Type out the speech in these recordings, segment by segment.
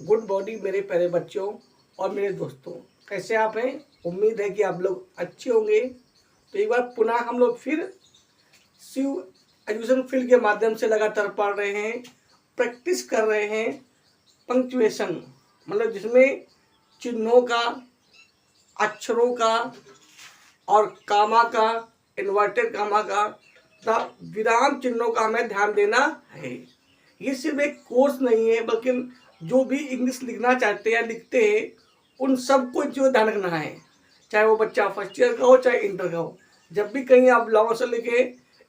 Good body मेरे प्यारे बच्चों और मेरे दोस्तों, कैसे आप हैं। उम्मीद है कि आप लोग अच्छे होंगे। तो एक बार पुनः हम लोग फिर शिव एजुकेशन फील्ड के माध्यम से लगातार पढ़ रहे हैं, प्रैक्टिस कर रहे हैं पंक्चुएशन, मतलब जिसमें चिन्हों का, अक्षरों का और कामा का, इन्वर्टेड कामा का तथा विराम चिन्हों का हमें ध्यान देना है। ये सिर्फ एक कोर्स नहीं है, बल्कि जो भी इंग्लिश लिखना चाहते हैं या लिखते हैं उन सबको जो ध्यान रखना है, चाहे वो बच्चा फर्स्ट ईयर का हो चाहे इंटर का हो। जब भी कहीं आप लॉन्ग से लिखे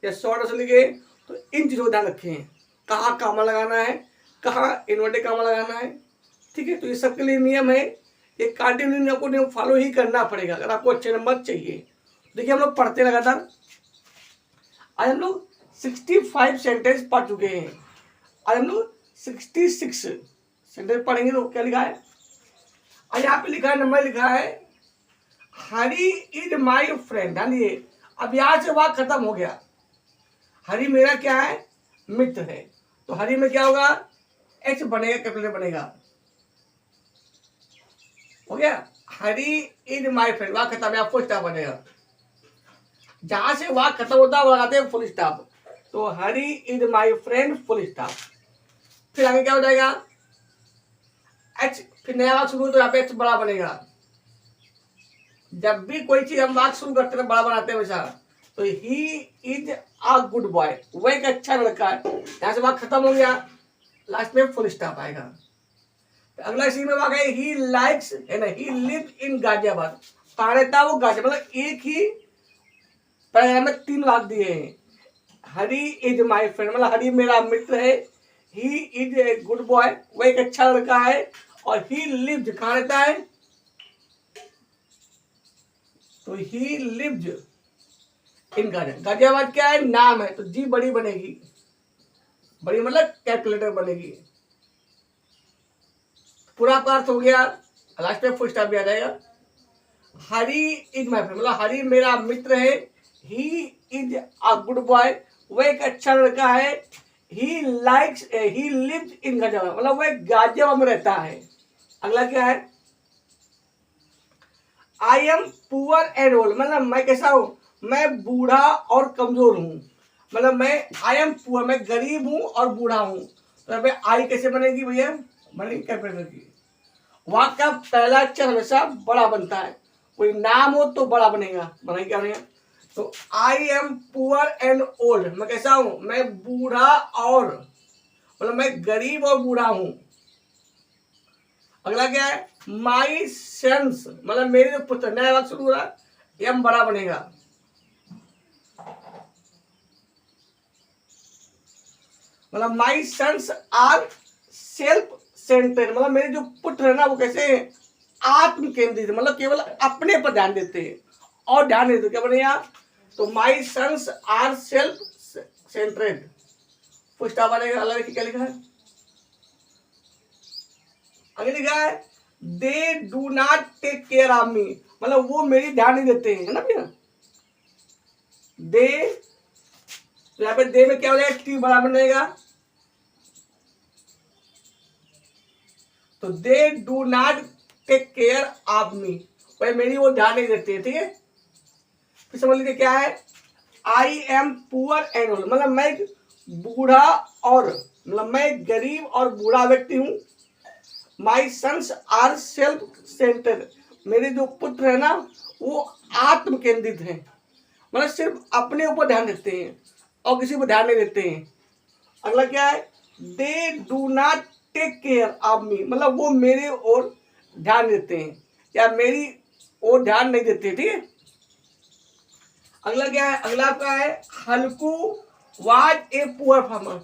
या शॉर्ट से लिखे तो इन चीज़ों का ध्यान रखें, कहाँ कामा लगाना है, कहाँ इन्वर्टेड कामा लगाना है। ठीक है, तो ये सबके लिए नियम है, ये कंटिन्यू आपको नियम फॉलो ही करना पड़ेगा अगर आपको अच्छे नंबर चाहिए। देखिए हम लोग पढ़ते लगातार, आज हम लोग 65 सेंटेंस पढ़ चुके हैं। आज हम लोग 66 सेंटेंस पढ़ेंगे। तो क्या लिखा है आज यहाँ पे, लिखा है नंबर लिखा है हरी इज माई फ्रेंड। ध्यान दिए, अब यहाँ से वाक्य खत्म हो गया। हरी मेरा क्या है, मित्र है। तो हरी में क्या होगा, एच बनेगा, कैपिटल बनेगा, हो गया। हरी इज माई फ्रेंड, वाक्य खत्म, यहाँ फुल स्टॉप बनेगा। जहां से वाक्य खत्म होता है वो लगाते हैं फुल स्टॉप। तो Hari is my friend, full stop. फिर आगे क्या हो जाएगा, एच, फिर नया वाक्य शुरू हो तो यहाँ पे एच बड़ा बनेगा। जब भी कोई चीज हम वाक्य शुरू करते हैं बड़ा बनाते हैं वैसा। तो ही इज अ गुड बॉय, वह एक अच्छा लड़का है। यहाँ से वाक्य खत्म हो गया, लास्ट में फुल स्टॉप आएगा। तो अगला इसी में वाक्य है ही लाइक्स, है ना, ही लिव इन गाजियाबाद। कहाँ रहता है वो, गाजियाबाद। मतलब एक ही पैराग्राफ में 3 वाक्य दिए हैं। हरी इज माई फ्रेंड, मतलब हरी मेरा मित्र है। He is a good boy, वह एक अच्छा लड़का है। और ही लिव्स, कहाँ रहता है, तो he lives in Ghaziabad. Ghaziabad क्या है, नाम है, तो जी बड़ी बनेगी, बड़ी मतलब कैलकुलेटर बनेगी। पूरा अर्थ हो गया, लास्ट में फुल स्टॉप भी आ जाएगा। हरी इज माई फ्रेंड, मतलब हरी मेरा मित्र है। He is a good boy, वह एक अच्छा लड़का है। He likes, he lives in Ghaziabad, मतलब वह गाजियाबाद में रहता है। अगला क्या है, I am poor and old, मतलब मैं कैसा हूं, मैं बूढ़ा और कमजोर हूं। मतलब मैं आई एम पुअर, मैं गरीब हूं और बूढ़ा हूं। तो आई कैसे बनेगी भैया, बनेगी कैपिटल की। वाक्य का पहला अक्षर हमेशा बड़ा बनता है, कोई नाम हो तो बड़ा बनेगा, बनाई क्या बनेगा। तो आई एम पुअर एंड ओल्ड, मैं कैसा हूं, मैं बूढ़ा और, मतलब मैं गरीब और बूढ़ा हूं। अगला क्या है, माई सन्स, मतलब मेरे जो पुत्र, नया वाक्य शुरू हो रहा है, एम बड़ा बनेगा। मतलब माई सन्स आर सेल्फ सेंटर्ड, मतलब मेरे जो पुत्र है ना वो कैसे आत्म केंद्रित, मतलब केवल अपने पर ध्यान देते हैं और ध्यान देते, क्या बनेगा, तो my sons are self centred, full stop बनेगा। अगला देखिए क्या लिखा है, आगे लिखा है they do not take care of me, मतलब वो मेरी ध्यान नहीं देते हैं, है ना भैया। दे, तो यहाँ पे दे में क्या हो जाएगा, टी बड़ा बनेगा। तो they do not take care of me, भाई मेरी वो ध्यान नहीं देते, ठीक है। फिर समझ लीजिए क्या है, I am poor and old, मतलब मैं बूढ़ा और, मतलब मैं गरीब और बूढ़ा व्यक्ति हूं। माई सन्स आर सेल्फ सेंटर्ड, मेरे जो पुत्र है ना वो आत्म केंद्रित हैं, मतलब सिर्फ अपने ऊपर ध्यान देते हैं और किसी पर ध्यान नहीं देते हैं। अगला क्या है, they do not take care of me, मतलब वो मेरे ओर ध्यान देते हैं या मेरी ओर ध्यान नहीं देते, ठीक है। अगला क्या है, अगला आपका है हल्कू was a poor farmer,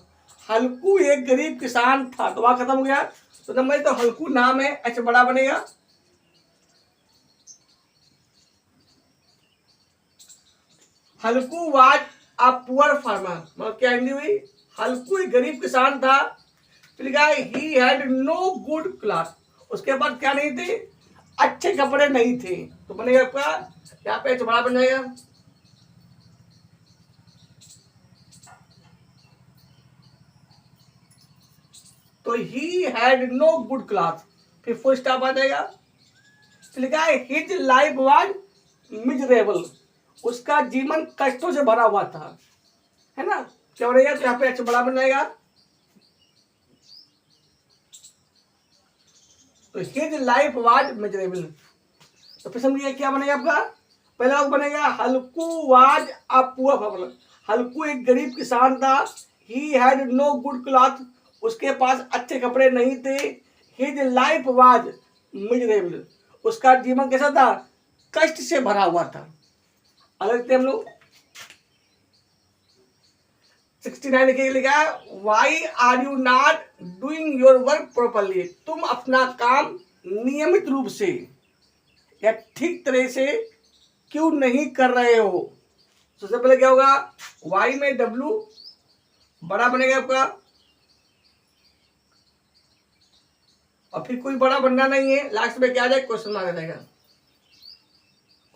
Halku एक गरीब किसान था। तो वहां खत्म हो गया। तो नंबर तो हल्कू नाम है, एच बड़ा बनेगा। Halku was a poor farmer, मतलब क्या हिंदी हुई, हल्कू एक गरीब किसान था। फिर लिखा है he had no good cloth, उसके बाद क्या नहीं थे, अच्छे कपड़े नहीं थे। तो बनेगा आपका यहाँ पे एच बड़ा बन जाएगा। तो he had no good cloth, फिर फुल स्टॉप आ जाएगा। तो लिखा है हिज लाइफ वाज मिजरेबल, उसका जीवन कष्टों से भरा हुआ था, है ना। क्या बनेगा, तो यहाँ पे अच्छा बड़ा बन जाएगा, तो हिज लाइफ वाज मिजरेबल। तो फिर समझिए क्या बनेगा आपका, पहला बनेगा Halku was a poor farmer, Halku एक गरीब किसान था। He had no good cloth, उसके पास अच्छे कपड़े नहीं थे। हिज लाइफ वाज मिजरेबल, उसका जीवन कैसा था, कष्ट से भरा हुआ था। अगर देखते हम लोग 69 लिखा है why are you not doing your work properly, तुम अपना काम नियमित रूप से या ठीक तरह से क्यों नहीं कर रहे हो। सबसे पहले क्या होगा, वाई में डब्लू बड़ा बनेगा आपका, और फिर कोई बड़ा बनना नहीं है, लास्ट में क्या आ जाए, क्वेश्चन मार्क आ जाएगा।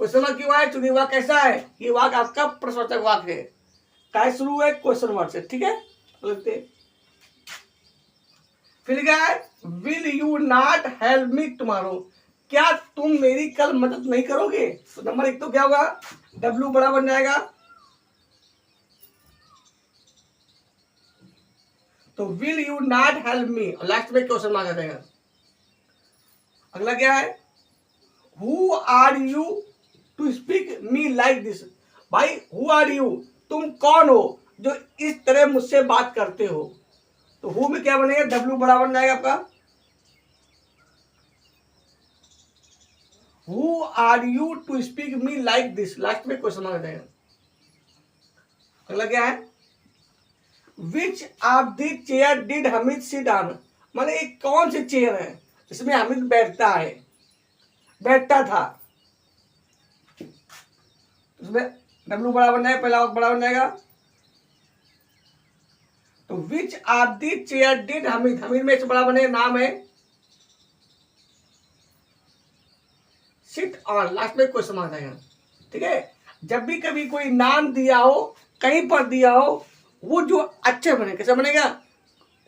क्वेश्चन मार्क क्यों आए, चूंकि वाक्य कैसा है, ये वाक्य आपका प्रश्नवाचक वाक्य है, काय शुरू है क्वेश्चन मार्क से, ठीक है। लगते फिर क्या है, will you not help me tomorrow, क्या तुम मेरी कल मदद नहीं करोगे। तो नंबर 1 तो क्या होगा, डब्लू बड़ा बन जाएगा, तो will you not help me, last में क्वेश्चन मार्क आ जाएगा। अगला क्या है, who are you to speak me like this, भाई हु आर यू, तुम कौन हो जो इस तरह मुझसे बात करते हो। तो हु में क्या बनेगा, डब्लू बड़ा बन जाएगा आपका, who are you to speak me like this, last में क्वेश्चन आ जाएगा। अगला क्या है, which of the chair did Hamid sit on, माने एक कौन सी चेयर है इसमें हमिद बैठता था। इसमें डब्लू बड़ा बन जाएगा, पहला बड़ा बन जाएगा, तो विच of the chair did Hamid, Hamid में एक बड़ा बनेगा, नाम है सिट ऑन, लास्ट में क्वेश्चन आ जाएगा, ठीक है। जब भी कभी कोई नाम दिया हो, कहीं पर दिया हो, वो जो अच्छे बने, कैसा बनेगा,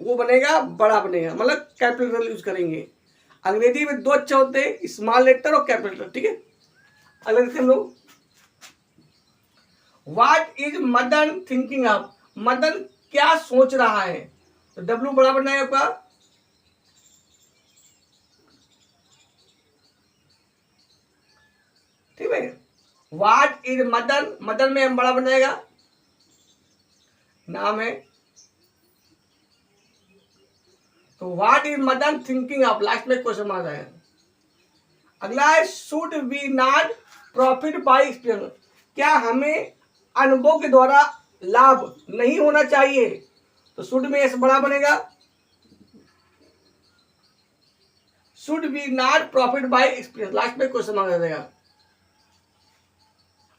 वो बनेगा बड़ा बनेगा, मतलब कैपिटल यूज करेंगे। अंग्रेजी में 2 अच्छे होते हैं, स्मॉल लेटर और कैपिटल, ठीक है। अगला देखते हम लोग, what is Madan thinking of, Madan क्या सोच रहा है। तो डब्लू बड़ा बनना है आपका, ठीक है। व्हाट इज मदन, मदन में हम बड़ा बन जाएगा, नाम है, तो what is Madan thinking of, last में क्वेश्चन आ जाएगा। अगला है should we not profit by experience, क्या हमें अनुभव के द्वारा लाभ नहीं होना चाहिए। तो शुड में एस बड़ा बनेगा, should we not profit by experience, last में क्वेश्चन आ जाएगा।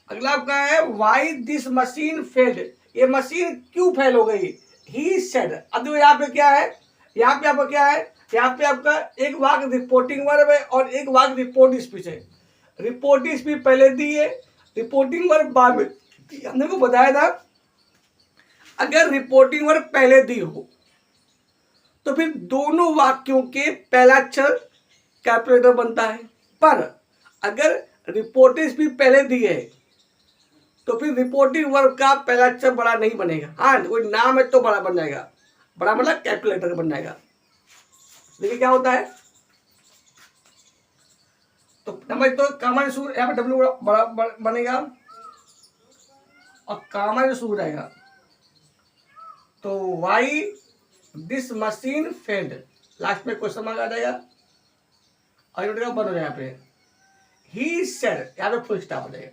अगला आपका है वाई दिस मशीन फेल्ड, ये मशीन क्यों फेल हो गई। ही सेड, अब यहाँ पे क्या है, यहाँ पे आपका क्या है, यहाँ पे आपका एक वाक्य रिपोर्टिंग वर्ब है और एक वाक्य रिपोर्ट स्पीच है। रिपोर्टिंग स्पीच पहले दी है, रिपोर्टिंग वर्ब बाद में। हमने को बताया था अगर रिपोर्टिंग वर्ब पहले दी हो तो फिर दोनों वाक्यों के पहला अक्षर कैपिटल बनता है, पर अगर रिपोर्टिंग स्पीच पहले दी है तो फिर रिपोर्टिंग वर्ब का पहला अक्षर बड़ा नहीं बनेगा। हाँ, कोई नाम है तो बड़ा बन जाएगा, बड़ा मतलब कैपिटल लेटर बन जाएगा। देखिए क्या होता है, तो नंबर तो कामा सूर, यहाँ पे डब्ल्यू बड़ा बनेगा और कामा जो सूर रहेगा, तो Y this machine failed, last में क्वेश्चन मार्क आ जाएगा और बन हो जाए यहाँ पे। ही सेड, यहाँ पे फुल स्टॉप हो जाएगा,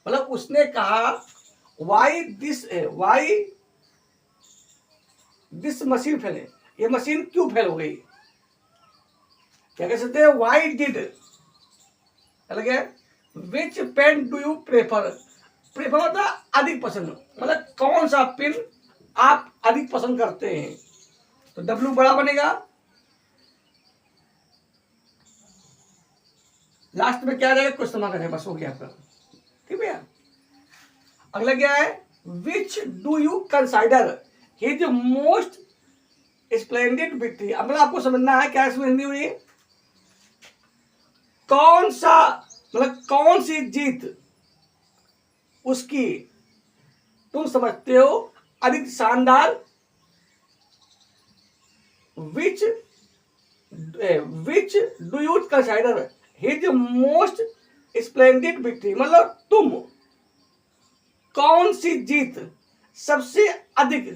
मतलब उसने कहा वाई दिस मशीन फेल, ये मशीन क्यों फेल हो गई। क्या कह सकते हैं, वाई डिड, अलग है। Which pen do you prefer, prefer होता है अधिक पसंद, मतलब कौन सा पेन आप अधिक पसंद करते हैं। तो डब्ल्यू बड़ा बनेगा, लास्ट में क्या रहेगा, क्वेश्चन मार्क रहेगा, बस हो गया आपका, ठीक है। अगला क्या है, which do you consider his most splendid victory. अब मतलब आपको समझना है क्या इसमें हिंदी हुई, कौन सा मतलब कौन सी जीत उसकी तुम समझते हो अधिक शानदार, which do you consider his most splendid victory. मतलब तुम कौन सी जीत सबसे अधिक,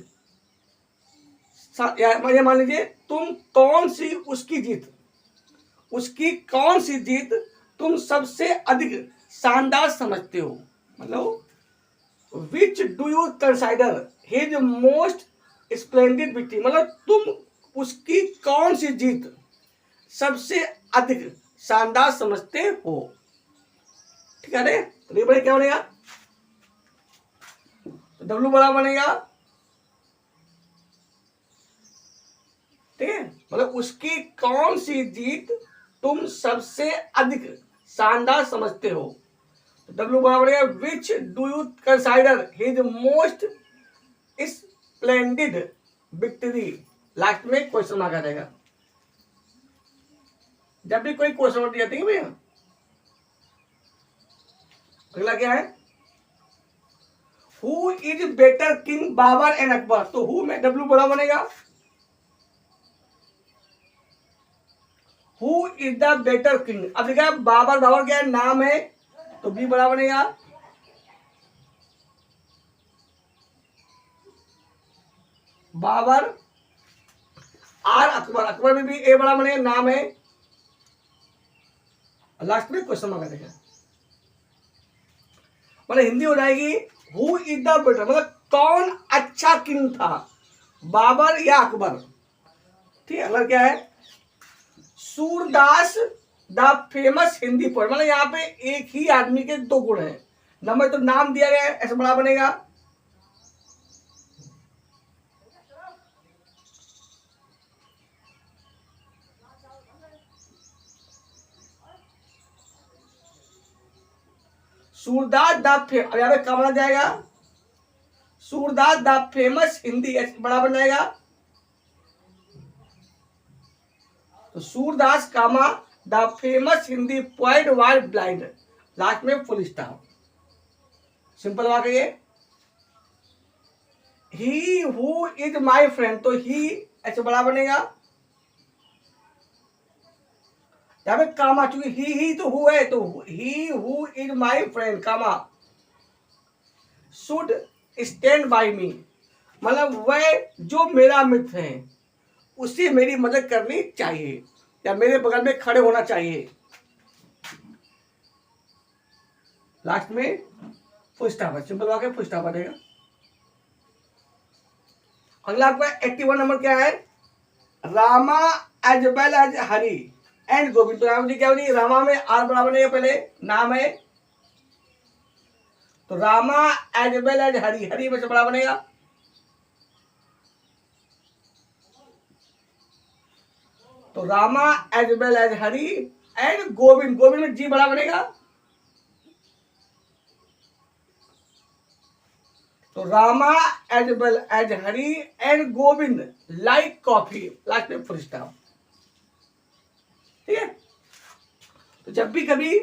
ये मान लीजिए तुम कौन सी उसकी जीत, उसकी कौन सी जीत तुम सबसे अधिक शानदार समझते हो। मतलब which do you consider his most splendid victory, मतलब तुम उसकी कौन सी जीत सबसे अधिक शानदार समझते हो। ठीक है, तो ये बड़े क्या बनेगा, तो डब्ल्यू बड़ा बनेगा, ठीक है, मतलब उसकी कौन सी जीत तुम सबसे अधिक शानदार समझते हो। तो डब्ल्यू बड़ा बनेगा which do you consider his most splendid victory. Last में क्वेश्चन मार्क आ जाएगा। जब भी कोई क्वेश्चन मार्क दिया है भैया, अगला क्या है, who is better king Babur and Akbar. तो हु में डब्ल्यू बड़ा बनेगा, who is the better king. अब देखा बाबर, बाबर क्या है नाम है, तो बी बड़ा बनेगा, बाबर। आर अकबर, अकबर में भी ए बड़ा बनेगा, नाम है। लास्ट में क्वेश्चन मार्क देगा, मतलब हिंदी हो जाएगी हु इज द बेटर, मतलब कौन अच्छा किंग था, बाबर या अकबर। ठीक है, अगला क्या है, Surdas the famous Hindi poet. मतलब यहाँ पे एक ही आदमी के दो गुण हैं, नंबर तो नाम दिया गया है, ऐसा बड़ा बनेगा। सूरदास द अब यहाँ पे क्या बना जाएगा, सूरदास द फेमस हिंदी बड़ा बन जाएगा। तो Surdas comma the famous Hindi poet was blind, last में फुल स्टॉप। सिंपल बात है ये। He who is my friend, तो ही ऐसे बड़ा बनेगा, यहाँ पे कामा, चूंकि ही तो हु है, तो he who is my friend comma should stand by me, मतलब वह जो मेरा मित्र है उसे मेरी मदद करनी चाहिए या मेरे बगल में खड़े होना चाहिए। लास्ट में फुल स्टॉप है, सिंपल वाक्य फुल स्टॉप आ जाएगा। अगला आपका 81 नंबर क्या है, Rama as well as Hari and Govind. तो राम जी क्या बनी, रामा में आर बड़ा बनेगा, पहले नाम है, तो Rama as well as Hari, Hari में से बड़ा बनेगा, तो Rama as well as Hari and Govind, Govind में जी बड़ा बनेगा, तो Rama as well as Hari and Govind like coffee, last में फुल स्टॉप। ठीक है, तो जब भी कभी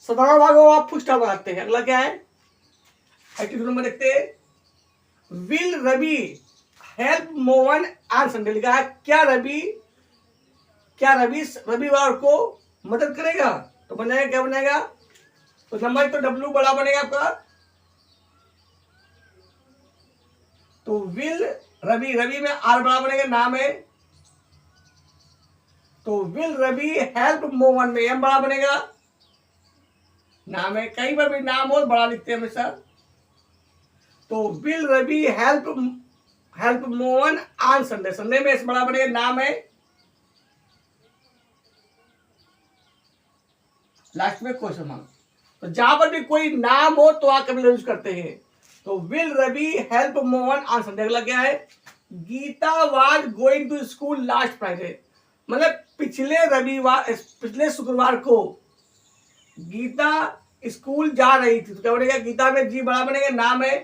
साधारण भाग हो आप फुल स्टॉप लगाते हैं। अगला क्या है, 82 नंबर देखते हैं, will Ravi help Mohan on Sunday. लिखा है क्या रवि रविवार को मदद करेगा, तो बनाएगा क्या बनेगा, तो नंबर तो डब्ल्यू बड़ा बनेगा आपका, तो विल रवि, रवि में आर बड़ा बनेगा, नाम है, तो विल रवि हेल्प मोहन में एम बड़ा बनेगा, नाम है। कई बार भी नाम हो बड़ा लिखते हैं हमेशा, तो will Ravi help Mohan on Sunday, Sunday में एस बड़ा बनेगा, नाम है। लास्ट में क्वेश्चन मार्क। तो जहां पर भी कोई नाम हो तो आप कभी यूज करते हैं, तो will Ravi help Mohan on Sunday. अगला क्या है, Geeta was going to school last Friday, मतलब पिछले शुक्रवार को गीता स्कूल जा रही थी, तो क्या बनेगा, गीता में जी बड़ा बनेगा, नाम है,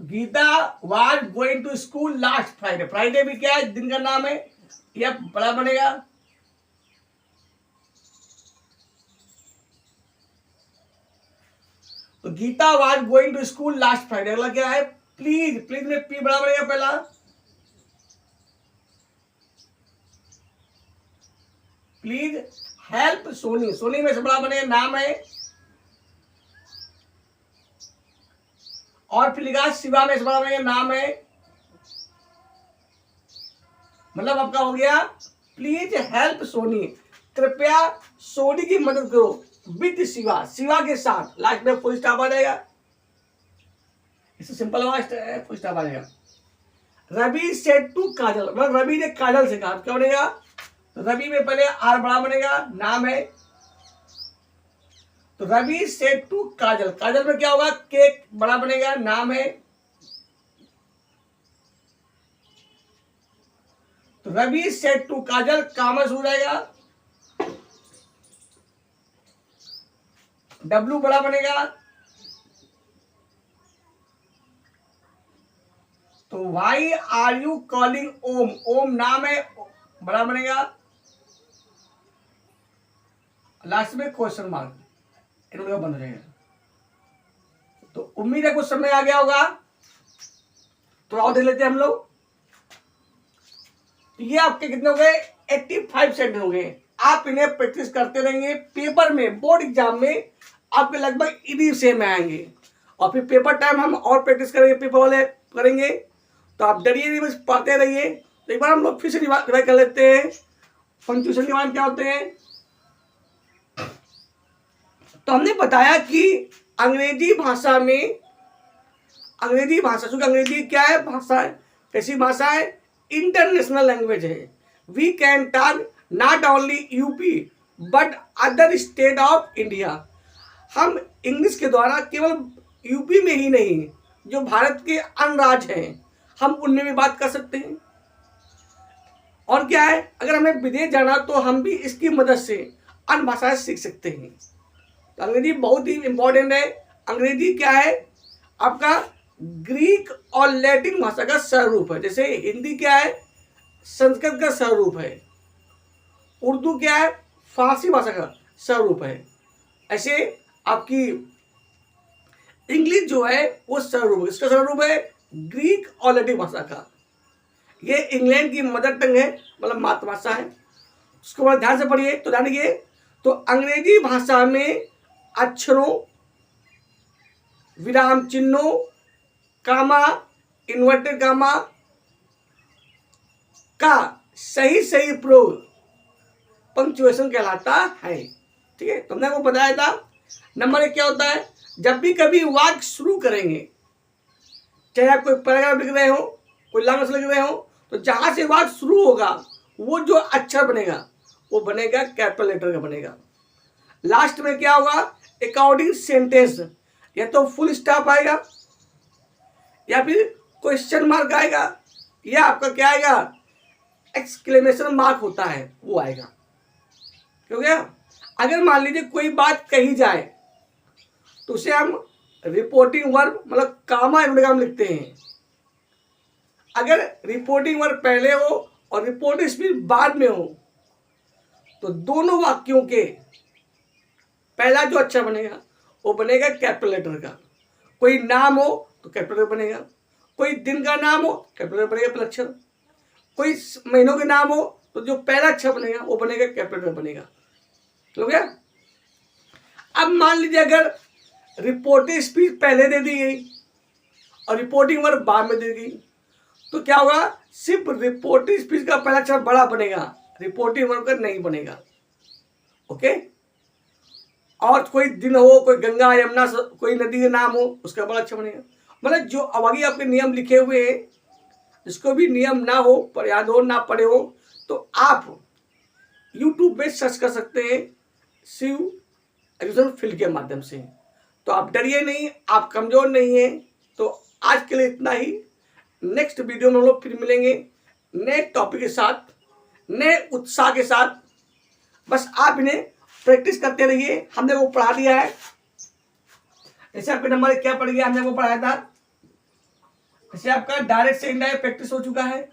Geeta was going to school last Friday. Friday भी क्या है, दिन का नाम है, यह बड़ा बनेगा। तो Geeta was going to school last Friday. अगला क्या है, प्लीज। प्लीज में पी बड़ा बनेगा पहला। Please help Soni. सोनी में से बड़ा बनेगा नाम है। और फिर लिखा शिवा में से बड़ा बनेगा नाम है। मतलब आपका हो गया प्लीज हेल्प सोनी। कृपया सोनी की मदद करो। विद शिवा, शिवा के साथ। लास्ट में फुल स्टॉप आ जाएगा। इससे सिंपल फुल स्टॉप आ जाएगा। रवि सेड टू काजल, मतलब रवि ने काजल से कहा। क्या बनेगा, तो रवि में पहले आर बड़ा बनेगा, नाम है। तो रवि सेड टू काजल। काजल में क्या होगा, केक बड़ा बनेगा, नाम है। तो Ravi said to Kajal commas हो जाएगा। डब्लू बड़ा बनेगा। तो why are you calling Om. Om नाम है, बड़ा बनेगा। लास्ट में क्वेश्चन मार्क, इनका बन रहेगा। तो उम्मीद है कुछ समझ आ गया होगा। तो और देख लेते हैं हम लोग। ये आपके कितने हो गए, 85 सेंटेंस हो गए। आप इन्हें प्रैक्टिस करते रहेंगे। पेपर में, बोर्ड एग्जाम में आपके लगभग इन्हीं से में आएंगे। और फिर पेपर टाइम हम और प्रैक्टिस करेंगे, पेपर वाले करेंगे। तो आप डरिए नहीं, बस पढ़ते रहिए। तो एक बार हम लोग फिर से रिवाइज कर लेते हैं। पंक्चुएशन के बारे में क्या होते हैं। तो हमने बताया कि अंग्रेजी भाषा में, अंग्रेजी भाषा, क्योंकि अंग्रेजी क्या है, भाषा है, कैसी भाषा है, इंटरनेशनल लैंग्वेज है। We can talk not only UP but other state of India. हम इंग्लिश के द्वारा केवल यूपी में ही नहीं, जो भारत के अन्य राज्य हैं, हम उनमें भी बात कर सकते हैं। और क्या है, अगर हमें विदेश जाना तो हम भी इसकी मदद से अन्य भाषाएं सीख सकते हैं। तो अंग्रेजी बहुत ही इंपॉर्टेंट है। अंग्रेजी क्या है, आपका ग्रीक और लैटिन भाषा का स्वरूप है। जैसे हिंदी क्या है, संस्कृत का स्वरूप है। उर्दू क्या है, फारसी भाषा का स्वरूप है। ऐसे आपकी इंग्लिश जो है वो स्वरूप है, इसका स्वरूप है ग्रीक और लैटिन भाषा का। ये इंग्लैंड की मदर टंग है, मतलब मातृभाषा है। उसको बाद ध्यान से पढ़िए। तो ध्यान रखिए, तो अंग्रेजी भाषा में अक्षरों, विराम चिन्हों, कामा, इन्वर्टेड कामा का सही सही प्रयोग पंक्चुएशन कहलाता है। ठीक है, तुमने को बताया था। नंबर 1 क्या होता है, जब भी कभी वाक्य शुरू करेंगे, चाहे आप कोई पैराग्राफ लिख रहे हो, कोई लाइन लिख रहे हो, तो जहां से वाक्य शुरू होगा वो जो अक्षर बनेगा वो बनेगा कैपिटल लेटर का बनेगा। लास्ट में क्या होगा, अकॉर्डिंग सेंटेंस, या तो फुल स्टॉप आएगा या फिर क्वेश्चन मार्क आएगा, या आपका क्या आएगा, एक्सक्लेमेशन मार्क होता है वो आएगा। क्योंकि अगर मान लीजिए कोई बात कही जाए तो उसे हम रिपोर्टिंग वर्ब, मतलब कामा इनवर्टेड लिखते हैं। अगर रिपोर्टिंग वर्ब पहले हो और रिपोर्टिंग स्पीच बाद में हो तो दोनों वाक्यों के पहला जो अक्षर बनेगा वो बनेगा कैपिटल लेटर का। कोई नाम हो तो कैपिटल लेटर बनेगा, कोई दिन का नाम हो कैपिटल लेटर बनेगा पहला अक्षर, कोई महीनों के नाम हो तो जो पहला अक्षर बनेगा वो बनेगा कैपिटल लेटर बनेगा। हो गया। अब मान लीजिए अगर रिपोर्टिंग स्पीच पहले दे दी गई और रिपोर्टिंग वर्ब बाद में दे दी गई तो क्या होगा, सिर्फ रिपोर्टिंग स्पीच का पहला अक्षर बड़ा बनेगा, रिपोर्टिंग वर्ब का नहीं बनेगा। ओके। और कोई दिन हो, कोई गंगा यमुना कोई नदी का नाम हो उसका बड़ा अक्षर बनेगा। मतलब जो आगे आपके नियम लिखे हुए हैं, जिसको भी नियम ना हो, पर याद हो ना पढ़े हो, तो आप YouTube पे सर्च कर सकते हैं शिव एजुकेशन फील्ड के माध्यम से। तो आप डरिए नहीं, आप कमजोर नहीं हैं। तो आज के लिए इतना ही। नेक्स्ट वीडियो में हम लोग फिर मिलेंगे नए टॉपिक के साथ, नए उत्साह के साथ। बस आप इन्हें प्रैक्टिस करते रहिए। हमने वो पढ़ा दिया है। जैसे आपके नंबर क्या पढ़ गया, हमने वो पढ़ाया था, जैसे आपका डायरेक्ट से इनडायरेक्ट प्रैक्टिस हो चुका है,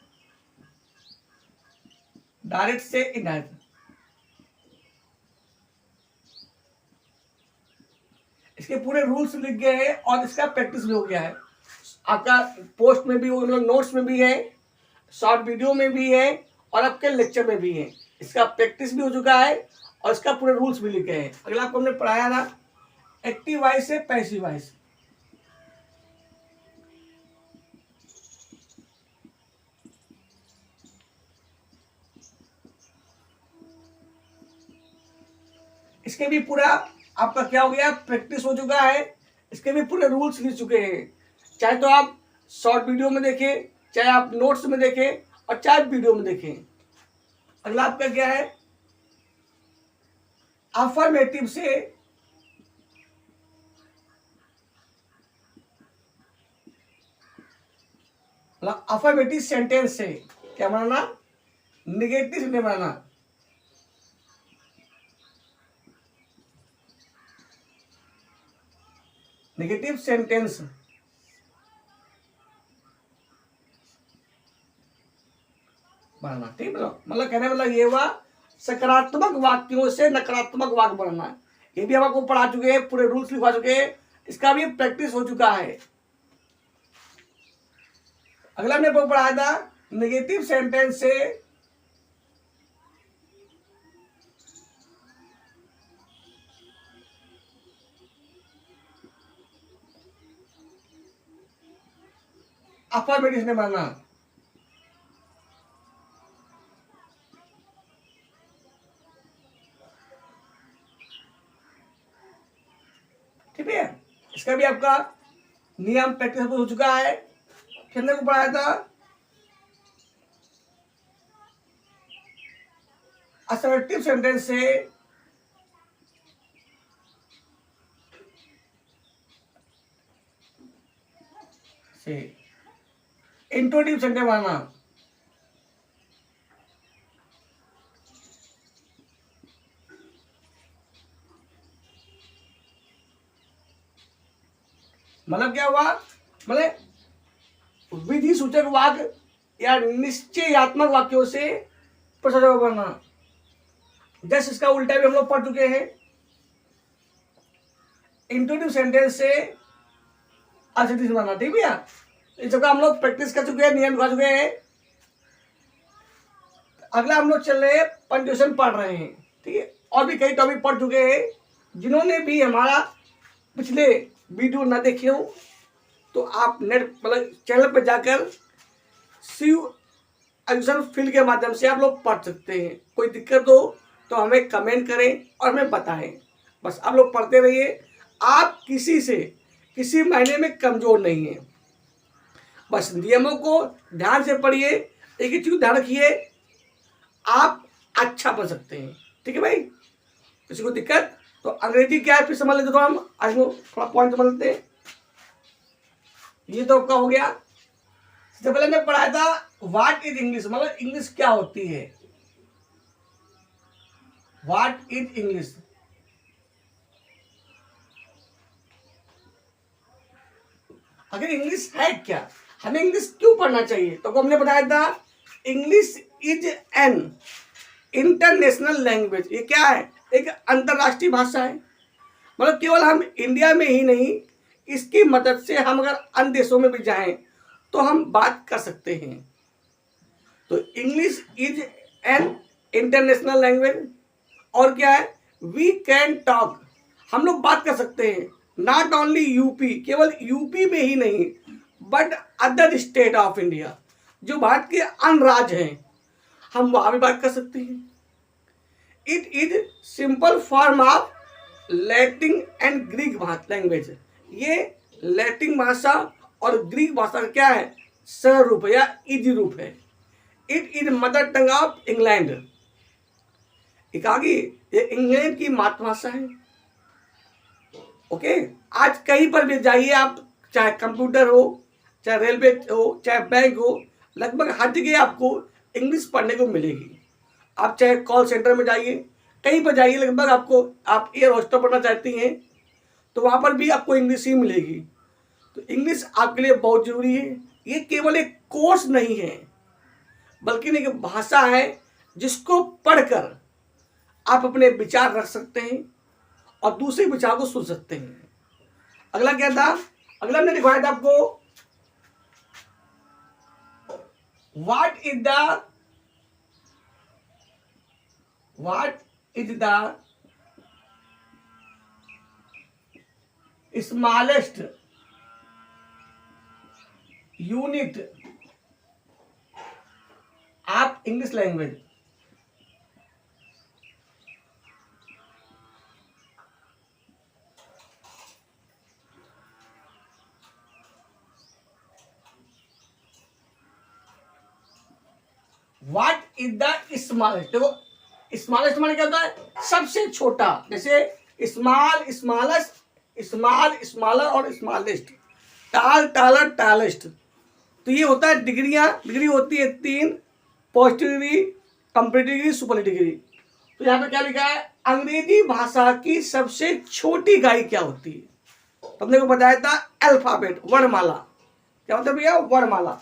डायरेक्ट से इनडायरेक्ट, इसके पूरे रूल्स लिख गए हैं और इसका प्रैक्टिस भी हो गया है। आपका पोस्ट में भी, मतलब नोट्स में भी है, शॉर्ट वीडियो में भी है और आपके लेक्चर में भी है। इसका प्रैक्टिस भी हो चुका है और इसका पूरे रूल्स भी लिखे हैं। अगला आपको हमने पढ़ाया था एक्टिव वॉइस से पैसिव वॉइस। इसके भी पूरा आपका क्या हो गया, प्रैक्टिस हो चुका है। इसके भी पूरे रूल्स लिख चुके हैं, चाहे तो आप शॉर्ट वीडियो में देखें, चाहे आप नोट्स में देखें और चाहे वीडियो में देखें। अगला आपका क्या है, अफर्मेटिव से अफर्मेटिव सेंटेंस से क्या बनाना, निगेटिव नहीं बनाना। नेगेटिव सेंटेंस बनाना, ठीक है। मतलब कहने मतलब ये हुआ सकारात्मक वाक्यों से नकारात्मक वाक्य बनाना। ये भी हम आपको पढ़ा चुके हैं, पूरे रूल्स लिखवा चुके हैं, इसका भी प्रैक्टिस हो चुका है। अगला हमने पढ़ाया था नेगेटिव सेंटेंस से अफर्मेटिव ने बनाना। ठीक है, इसका भी आपका नियम प्रैक्टिस हो चुका है। कितने को पढ़ाया था, असर्टिव सेंटेंस से इंट्रोटिव सेंटेंस बनाना। मतलब क्या हुआ, मतलब विधि सूचक वाक्य या निश्चयात्मक वाक्यों से प्रश्न बनना। जैसे इसका उल्टा भी हम लोग पढ़ चुके हैं, इंट्रोटिव सेंटेंस से असर्टिव बनाना। ठीक है, इस जगह हम लोग प्रैक्टिस कर चुके हैं, नियम कर चुके हैं। अगला हम लोग चल रहे हैं, पंक्चुएशन पढ़ रहे हैं। ठीक है, और भी कई टॉपिक पढ़ चुके हैं। जिन्होंने भी हमारा पिछले वीडियो ना देखे हो तो आप नेट मतलब चैनल पर जाकर शिव एजुकेशन फील्ड के माध्यम से आप लोग पढ़ सकते हैं। कोई दिक्कत हो तो हमें कमेंट करें और हमें बताएं। बस आप लोग पढ़ते रहिए, आप किसी से किसी महीने में कमजोर नहीं है। बस नियमों को ध्यान से पढ़िए, एक ही चीज ध्यान रखिए, आप अच्छा बन सकते हैं। ठीक है भाई, किसी को दिक्कत तो अंग्रेजी क्या है फिर समझ लेते, तो हम आज थोड़ा पॉइंट समझ लेते हैं। ये तो आपका हो गया। सबसे पहले मैं पढ़ाया था व्हाट इज इंग्लिश, मतलब इंग्लिश क्या होती है। व्हाट इज इंग्लिश, अगर इंग्लिश है क्या, हमें इंग्लिश क्यों पढ़ना चाहिए, तो हमने बताया था English is an international language. ये क्या है, एक अंतरराष्ट्रीय भाषा है। मतलब केवल हम इंडिया में ही नहीं, इसकी मदद से हम अगर अन्य देशों में भी जाएं तो हम बात कर सकते हैं। तो English is an international language. और क्या है, वी कैन टॉक, हम लोग बात कर सकते हैं। नॉट ओनली यूपी, केवल यूपी में ही नहीं but other state of India, जो भारत के अन्य राज्य हैं, हम वहां भी बात कर सकते हैं। It is simple form of Latin and Greek language. ये लैटिन भाषा और ग्रीक भाषा का क्या है, सरल रूप है या इजी रूप है। It is mother tongue of England, एक आगे ये इंग्लैंड की मातृभाषा है। ओके, आज कहीं पर भी जाइए आप, चाहे कंप्यूटर हो, चाहे रेलवे हो, चाहे बैंक हो, लगभग हर जगह आपको इंग्लिश पढ़ने को मिलेगी। आप चाहे कॉल सेंटर में जाइए, कहीं पर जाइए, लगभग आपको, आप एयर होस्टेस पढ़ना चाहती हैं तो वहाँ पर भी आपको इंग्लिश ही मिलेगी। तो इंग्लिश आपके लिए बहुत ज़रूरी है। ये केवल एक कोर्स नहीं है, बल्कि एक भाषा है जिसको पढ़कर आप अपने विचार रख सकते हैं और दूसरे विचार को सुन सकते हैं। अगला क्या था? अगला हमने दिखाया था आपको what is the smallest unit of English language. What is the smallest? देखो स्मॉलेस्ट माने क्या होता है? सबसे छोटा। जैसे स्मॉल, स्मॉलेस्ट, स्मॉल, स्मॉलर और स्मॉलेस्ट, टाल, टालर, टालेस्ट। तो ये होता है डिग्रियां। डिग्री होती है 3, positive degree, comparative degree, superlative degree. तो यहाँ पे क्या लिखा है? अंग्रेजी भाषा की सबसे छोटी इकाई क्या होती है? तो हमने को बताया था अल्फाबेट, वर्णमाला। क्या होता है भैया? वर्णमाला।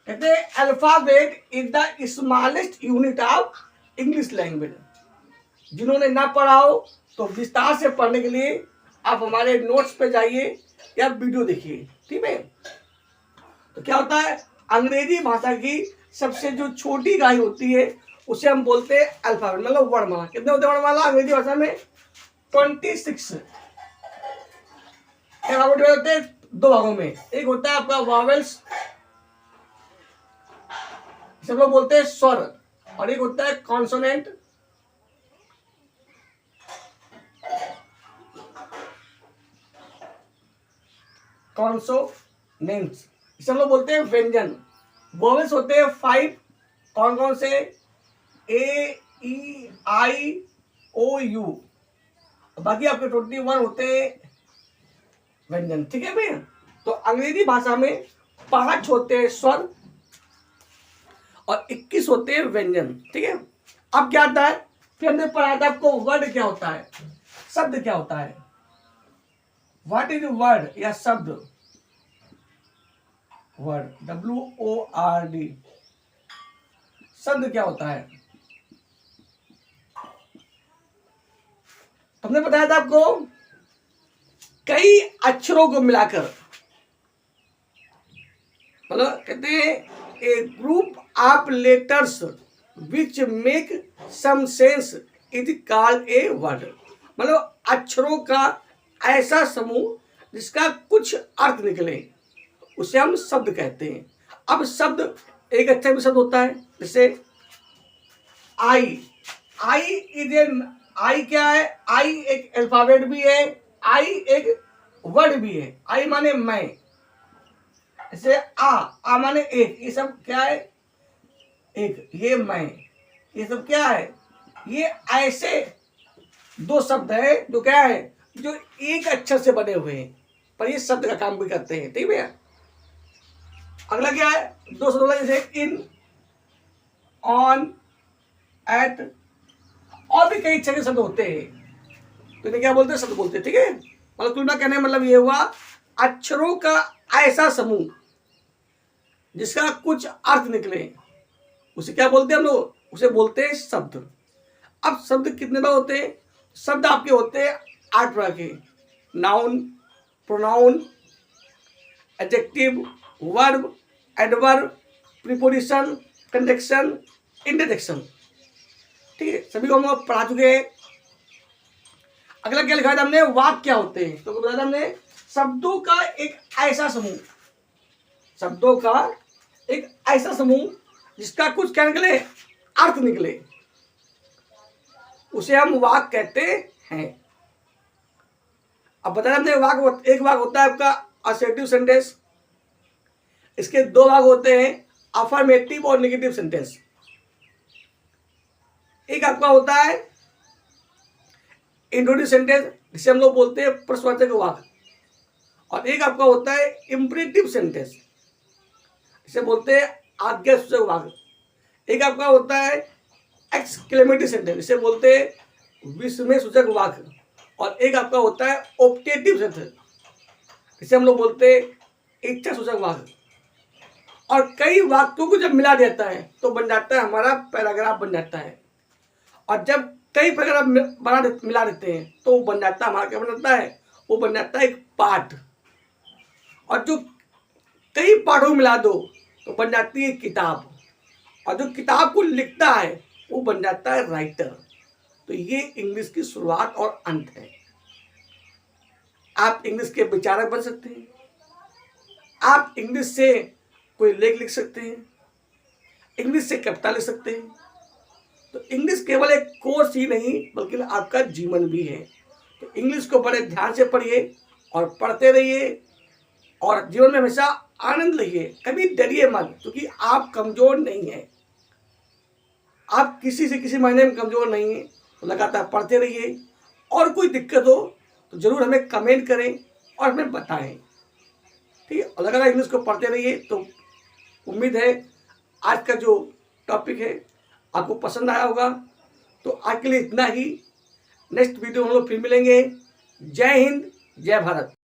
कहते हैं alphabet is the smallest unit of English language. जिन्होंने ना पढ़ा हो तो विस्तार से पढ़ने के लिए आप हमारे नोट्स पे जाइए या वीडियो देखिए, ठीक है। तो क्या होता है? अंग्रेजी भाषा की सबसे जो छोटी इकाई होती है उसे हम बोलते हैं अल्फाबेट, मतलब वर्णमाला। कितने होते हैं वर्णमाला अंग्रेजी भाषा में? 26 अल्फाबेट होते हैं 2 भागों में। एक होता है आपका वॉवेल्स, सब लोग बोलते हैं स्वर, और एक होता है कॉन्सोनेंट, कॉन्सोनेंट्स, इसे हम लोग बोलते हैं व्यंजन। वोवेल्स होते हैं 5, कौन कौन से? ए, ई, आई, ओ, यू। बाकी आपके 21 होते हैं व्यंजन, ठीक है भैया। तो अंग्रेजी भाषा में 5 होते हैं स्वर और 21 होते हैं व्यंजन, ठीक है। अब क्या आता है? फिर हमने पढ़ा था आपको वर्ड क्या होता है, शब्द क्या होता है। व्हाट इज वर्ड या शब्द? वर्ड, WORD, शब्द क्या होता है? हमने बताया था आपको कई अक्षरों को मिलाकर, मतलब कहते हैं a group of letters which make some sense is called a word. मतलब अक्षरों का ऐसा समूह जिसका कुछ अर्थ निकले उसे हम शब्द कहते हैं। अब शब्द एक अच्छा भी शब्द होता है, जैसे आई। आई इज एन, आई क्या है? आई एक अल्फाबेट भी है, आई एक वर्ड भी है। आई माने मैं, जैसे आ माने एक, ये सब क्या है? एक, ये मैं, ये सब क्या है? ये ऐसे 2 शब्द है जो क्या है? जो एक अक्षर से बने हुए हैं, पर ये शब्द का काम भी करते हैं, ठीक है। अगला क्या है? 2 शब्द, जैसे इन, ऑन, एट, और भी कई तरह के शब्द होते हैं। तो इन्हें क्या बोलते हैं? शब्द बोलते हैं, ठीक है। मतलब कुल कहने का मतलब ये हुआ अक्षरों का ऐसा समूह जिसका कुछ अर्थ निकले उसे क्या बोलते हैं हम लोग? उसे बोलते हैं शब्द। अब शब्द कितने बार होते हैं? शब्द आपके होते हैं 8 प्रकार के। Noun, pronoun, adjective, verb, adverb, preposition, conjunction, interjection, ठीक है। सभी को हम लोग पढ़ा चुके हैं। अगला क्या लिखा था हमने? वाक्य क्या होते हैं? तो बताया था हमने शब्दों का एक ऐसा समूह, शब्दों का एक ऐसा समूह जिसका कुछ क्या निकले? अर्थ निकले, उसे हम वाक्य कहते हैं। अब बताया हमने वाक्य, एक वाक्य होता है आपका असर्टिव सेंटेंस, इसके 2 भाग होते हैं, अफर्मेटिव और नेगेटिव सेंटेंस। एक आपका होता है इंट्रोड्यूसिव सेंटेंस, जिसे हम लोग बोलते हैं प्रश्नवाचक वाक्य, और एक आपका होता है इंपरेटिव सेंटेंस, जिसे बोलते हैं आज्ञासूचक वाक्य। एक आपका होता है एक्सक्लेमेटरी सेंटेंस, जिसे बोलते हैं विस्मय सूचक वाक्य, और एक आपका होता है ऑप्टेटिव सेंटेंस, जिसे हम लोग बोलते हैं इच्छा सूचक वाक्य। और कई वाक्यों को जब मिला देता है तो बन जाता है हमारा पैराग्राफ बन जाता है। और जब कई पैराग्राफ मिला देते हैं तो वो बन जाता है हमारा, क्या बन जाता है, वो बन जाता है एक पाठ। और जो कई पाठों मिला दो तो बन जाती है किताब। और जो किताब को लिखता है वो बन जाता है राइटर। तो ये इंग्लिश की शुरुआत और अंत है। आप इंग्लिश के विचारक बन सकते हैं, आप इंग्लिश से कोई लेख लिख सकते हैं, इंग्लिश से कविता लिख सकते हैं। तो इंग्लिश केवल एक कोर्स ही नहीं बल्कि आपका जीवन भी है। तो इंग्लिश को बड़े ध्यान से पढ़िए और पढ़ते रहिए और जीवन में हमेशा आनंद लीजिए। कभी डरिए मत, क्योंकि आप कमजोर नहीं हैं। आप किसी से किसी महीने में कमजोर नहीं हैं। तो लगातार पढ़ते रहिए और कोई दिक्कत हो तो जरूर हमें कमेंट करें और हमें बताएं। ठीक है, और लगातार इंग्लिश को पढ़ते रहिए। तो उम्मीद है आज का जो टॉपिक है आपको पसंद आया होगा। तो आज के लिए इतना ही। नेक्स्ट वीडियो हम लोग फिर मिलेंगे। जय हिंद, जय भारत।